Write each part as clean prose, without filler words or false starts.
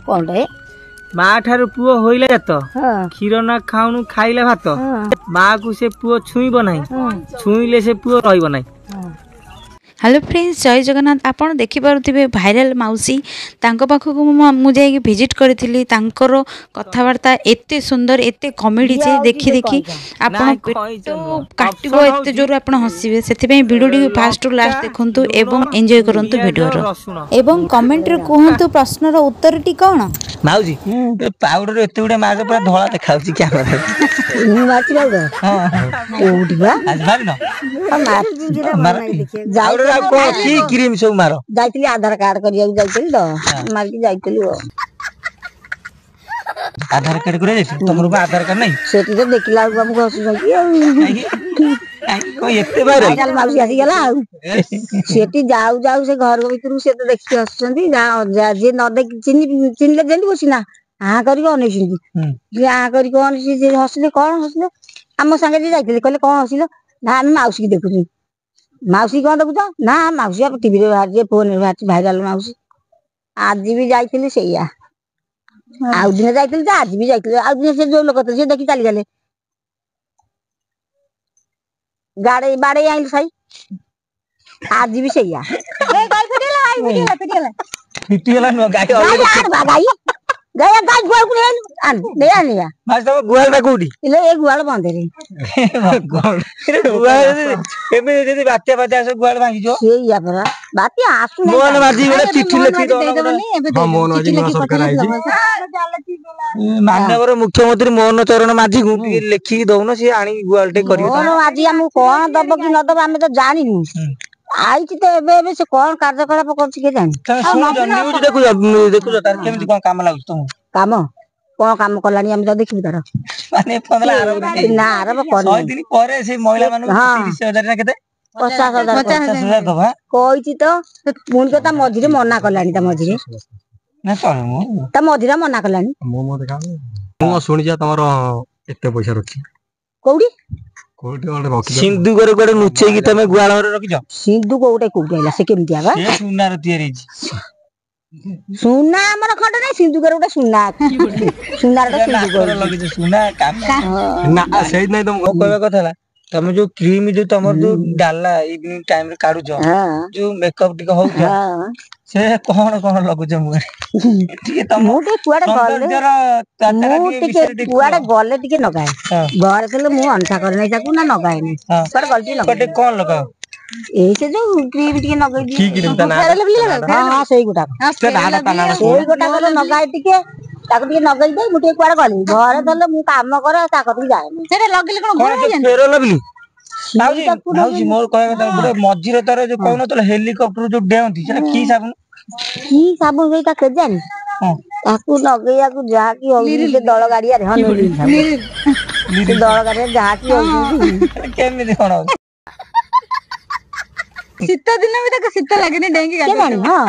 कौन माँ ठार पुओ होइले जात क्षीर न खाऊनु खाइले भात माँ को से पुओ छुईब ना छुईले से पुओ रहिब ना। हेलो फ्रेंड्स जय जगन्नाथ आपड़ देखिपे भाइराल मौसी पाखक मुझे भिजिट करी कथबार्ता एते सुंदर एते कॉमेडी जे देखी देखी आपण काटिबो एते जोर आपण हसिबे सेति वीडियो टी फास्ट टू लास्ट देखंतु एवं एंजॉय करंतु वीडियो रो एवं कमेंट रे कहंतु प्रश्न रो उत्तर टी कोन माउजी पाउडर एते गुडे मार पूरा धोला देखाउची कैमरा मारती पाउडर हां कोउडी बा आज मारि न मार देखिए की क्रीम सब मारो जाइतली आधार कार्ड करिया जाइतली तो मार के जाइतली आधार कार्ड करे जाइतली तमरो आधार कार्ड नहीं सेठी तो देखिला हमको हसु को एते बारे चल माउसी आसी गेला सेठी जाऊ जाऊ से घर भीतर से तो देखि हसुंदी जे न देख चिनले जेंदी बसिना हां करी कोन हसुंदी जे हां करी कोन से हसले कोन हसले हम संगे जे जाइतली कहले कोन हसलो ना हम माउसी की देखुनी माउसी कौन देखुच ना माउसी आप टीवी रे बाहर फोन रे बाहर भाइराल माउसी आज भी जाइथिली सैया आउ दिन जाइथिली आज भी जाइथिली आउ दिन से जो लोक थे से देखि चली गले गाड़ी बाड़े आइल सही आज भी सैया ए गाय फिटिला नो गाय गाय गया गाय गुआल को आन ले आनिया मास तो गुआल बा कोडी इले ए गुआल बंद रे गुआल एमे जदी बात्या बात्या सब गुआल भांगी जो सेया परा बात्या आसु नै मोहन माझी गोटे चिट्ठी लिखि दो हां मोहन माझी नवा सरकार आइजी माननीय मुख्यमंत्री मोहन चरण माझी को लिखि दउनो से आनी गुआल टे करियो मोहन माझी हम कोन दब कि न दब हम तो जानिनु आइछि तो एबे से कोन कार्यकलाप करछि के जानि न्यूज देखु तार केमति कोन काम लागु तुम काम कोन काम कलानी हम तो देखि तार माने 15 आरब ना आरब कर 100 दिन परे से महिला मानु 30000 ना केते 50000 दबा कहिछि तो मुन तो ता मझिरे मना कलानी ता मझिरे ना चल मु ता मझिरा मना कलानी मो देखा मु सुनि जा तमरो एते पैसा रखी कोडी कोडी ओले रखी सिंधु गोरे गोरे नुचे की तमे गुआल रे रखी जा सिंधु कोटे कोइला से केमति आबा ए सुना रे तियारी सुना हमर खंड नै सिंधु गोरे गोटे सुना सुना रे सिंधु गोरे लगे जे सुना काम ना सही नै तुम कहबा कथा तमे जो क्रीम जो तमर जो डाला इवनिंग टाइम रे काडू जो जो मेकअप टिक हो से कोन कोन लगु जे मुरे ठीक है तम मोटे कुआडे गले टिके नगाए घर केले मु अंठा कर नै ताकू ना नगाए नै पर गलती लगे कटे कोन लगा ए से जो क्रीम टिके नगाई दी ठीक क्रीम ता ना हां सही गुटा से डाडा ता सही गुटा को नगाए टिके ताकू टिके नगाई दे मुटे कुआडे गली घर देले मु काम करे ता कति जाए नै सेटा लगले कोन घर फेरो लगली भाउजी मोर कहबा त गुडे मझिरे तारे जो कहनो त हेलीकॉप्टर जो डेउंती सेटा की साबुन सेटा के जानी ताकू लगैया को जा की होली से दळ गाड़िया रे हन दळ गाड़िया जा की होली केमे देखण शीत दिन भी तक शीत लागेनी डेंगी गाड़ी हां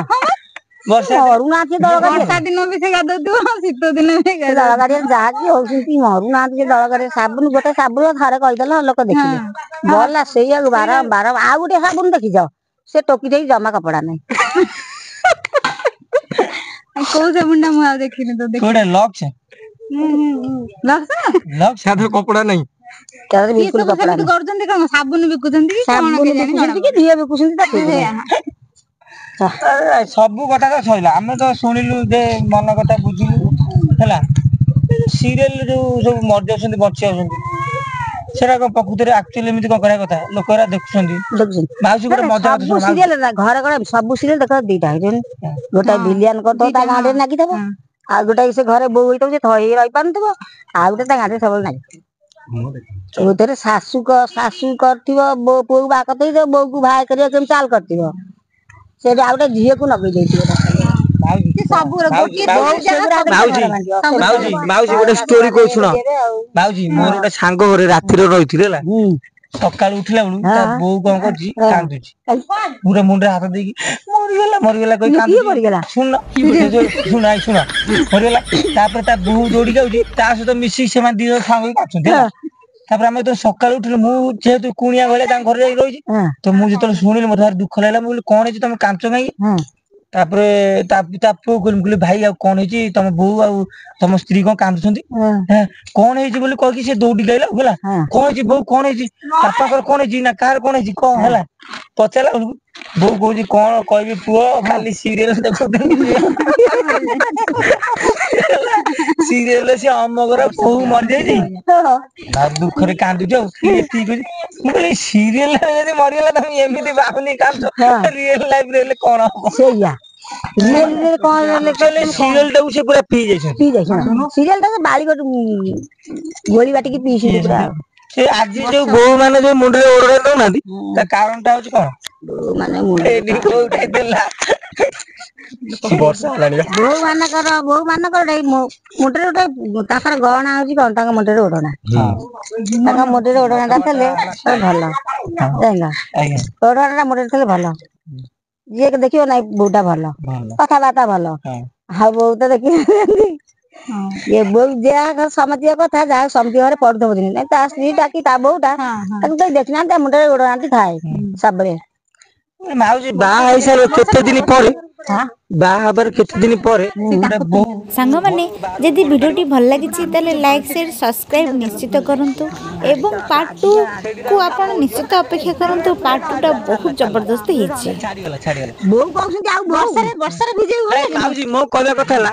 वर्षा मरुना के दळ गाड़ी वर्षा दिन भी से गादो शीत दिन भी दळ गाड़िया जा की होली मरुना के दळ गाड़ी साबुन गोटे साबुन थारे कहि देला लोक देखिले बोला सेया 12 आ गोटे साबुन देखि जाओ से टोकी देई जमा कपड़ा नै को साबुन मु आ देखिने तो देख कोडे लॉक छे लॉक साधो कपड़ा नहीं तारे बिल्कुल कपड़ा नहीं करजंती कोन साबुन बिकुजंती कोन के दिए बिकुजंती ता सब कथा तो सइला हमें तो सुनिलु जे मन कथा बुझिलु हला सीरियल जो सब मर जाउछंती बच्चे आउछंती सेरा को प्रकृति रे एक्चुअली एमिति को करा कथा लोकरा देखुछंती माउसी को मजा सब सीरियल घर घर सब सीरियल देख दीटा हिरन गोटा विलियन को तो ता गाडे नागी दबो आ गोटा से घरे बो होइतो जे थई रहि पानतबो आ गोटा ता गाडे सब नागी ओतरे सासू करथिबो बो पो बा कतई दे बो को भाई करियो केम चाल करथिबो से आउटे झिए को नगई देथिबो सब माउसी गोटे स्टोरी को सुनो माउसी मोर गोटे सांग घरे राति रे रहिथिले ला सकाळ उठिला बळू ता बो कोन करजी कांदुची पूरा मुंडे हाथ देकी मर गेला कोई कांदी मर गेला सुन सुनाई सुन मर गेला तापर ता बो जोडी गाउची ता सहित मिसी से मान दियो सांग काछुंती तापर हम तो सकाळ उठिले मु जेतु कुणिया गले ता घर जाई रहिची तो मु जेतल सुनिले मते दुख लागला मु कोन जे तुम कांचो गाई ତାପରେ ତା ପୁଅ କହିଲି ଭାଇ ଆଉ କଣ ହେଇଛି ତମ ବୋଉ ଆଉ ତମ ସ୍ତ୍ରୀ କଣ କାନ୍ଦୁଛନ୍ତି କଣ ହେଇଛି ବୋଲି କହିକି ସେ ଦୌଡିକି ଆଇଲା ହେଲା କଣ ହେଇଛି ବୋଉ କଣ ହେଇଛି ବାପାଙ୍କର କଣ ହେଇଛି ନା କାହାର କଣ ହେଇଛି କଣ ହେଲା ପଚାରିଲା ବେଳକୁ ବୋଉ କହୁଛି କଣ କହିବି ପୁଅ ଖାଲି ସିରିଏଲ ଦେଖୁଥିଲି ସିରିଏଲ ସେ ଅମକର ବୋଉ ମରିଯାଇଛି ଆଉ ଦୁଃଖରେ କାନ୍ଦୁଛି ଆଉ ଏତିକି କହୁଛି ମୁଁ କହିଲି ସିରିଏଲ ଯଦି ମରିଗଲା ତମେ ଏମିତି ବାହୁନି କାନ୍ଦୁଛ ରିଏଲ ଲାଇଫରେ ହେଲେ କଣ ହବ ସେଇଆ ସିରିଏଲ ଟାକୁ ସେ ପୁରା ପିଇ ଯାଇଛନ୍ତି ସିରିଏଲ ଟା ବାଳି ଗୋଳି ବାଟିକି ପିଇଛନ୍ତି ପୁରା ସେ ଆଜି ଯୋଉ ବୋଉ ମାନେ ଯୋଉ ମୁଣ୍ଡରେ ଓଢଣା ଦଉନାହାନ୍ତି ତା କାରଣ ଟା ହଉଛି କଣ ମାନେ ବର୍ଷା ହେଲାଣି ବୋଉ ମାନଙ୍କର ମୁଣ୍ଡରେ ଗୋଟେ ତାଙ୍କର ଗହଣା ହଉଛି କଣ ତାଙ୍କ ମୁଣ୍ଡରେ ଓଢଣା ତାଙ୍କ ମୁଣ୍ଡରେ ଓଢଣା ଟା ଥିଲେ ଭଲ ଓଢଣା ଟା ମୁଣ୍ଡରେ ଥିଲେ ଭଲ ଯିଏ ଦେଖିବ ନାଇଁ ବୋଉଟା ଭଲ କଥାବାର୍ତ୍ତା ଭଲ ଆଉ ବୋଉ ତ ଦେଖିନାହାନ୍ତି ଏ ବୋଉ ଯାହା ସମିତିକ କଥା ଯାହା ସମିତିକ ଘରେ ପଡୁଥିବ ଦିନ ନାଇଁ ତା ସ୍ତ୍ରୀ ଟା କି ତା ବୋଉଟା ତାକୁ କେହି ଦେଖିନାହାନ୍ତି ତା ମୁଣ୍ଡରେ ଓଢଣାଟି ଥାଏ ସବୁବେଳେ ମାଉସୀ ବାହା ହେଇସାରିବ କେତେ ଦିନ ପରେ ବାହା ହବାର କେତେ ଦିନ ପରେ ସାଙ୍ଗମାନେ ଯଦି ଭିଡ଼ିଓଟି ଭଲ ଲାଗିଛି ତାହେଲେ ଲାଇକ୍ ସେୟାର ସବସ୍କ୍ରାଇବ୍ ନିଶ୍ଚିତ କରନ୍ତୁ ଏବଂ ପାର୍ଟ 2କୁ ଆପଣ ନିଶ୍ଚିତ ଅପେକ୍ଷା କରନ୍ତୁ ପାର୍ଟ 2ଟା ବହୁତ ଜବରଦସ୍ତ ହେଇଛି ବୋଉ କହୁଛନ୍ତି ଆଉ ବର୍ଷାରେ ଭିଜେଇ ମାଉସୀ ମୋ କହିବା କଥା ହେଲା